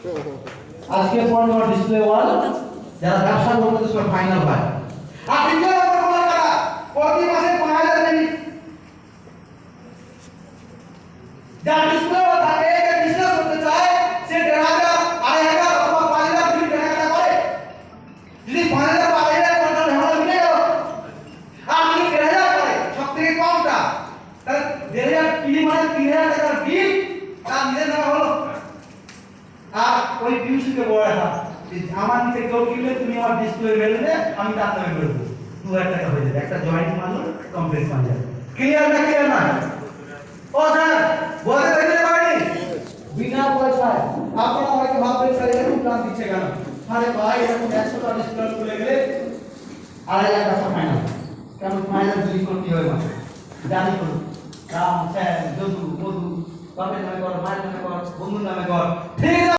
আজকে 15 ডিসপ্লে ওয়াল যারা ব্যবসা করতে সব ফাইনাল হয়। আর দ্বিতীয় নম্বর বলা কারা প্রতি মাসে 5000 মিনিট যারা ডিসপ্লে ওয়াল থাকে যে বিজনেস করতে চায় সে 1500 2500 অথবা 5000 মিনিট কেনাকাটা করে। যদি 5000 5000 পর্যন্ত ঝামেলা মিলে গেল আর যদি 1000 করে সবথেকে কমটা তাহলে 1000 কিলি মানে 3000 টাকার বিল তার নিজের নামে হলো। আর ওই পিউসিকে বড় রাখা আমার নিচে কেউ কিনলে তুমি আমার ডিসপ্লে মেলে আমি তার নামে করে দেবো 2000 টাকা হয়ে যাবে একটা জয়েন্ট মারলো কমপ্লিট হয়ে যাবে। ক্লিয়ার না ক্লিয়ার না? ও স্যার বলতে দেখতে পারেনি বিনা পয়সায় আপনারা হয়তো ভাববেন স্যার এরকম প্ল্যান দিচ্ছে কেন? আরে ভাই এরকম 100টা ডিসপ্লে খুলে গেলে 2500 টাকা ফাইনাল কেন ফাইনাল যদি করতে হয় মাসে জানি করুন রাম স্যার যদু মধু বাপের নামে কর মায়ের নামে কর বন্ধুর নামে কর ঠিক আছে।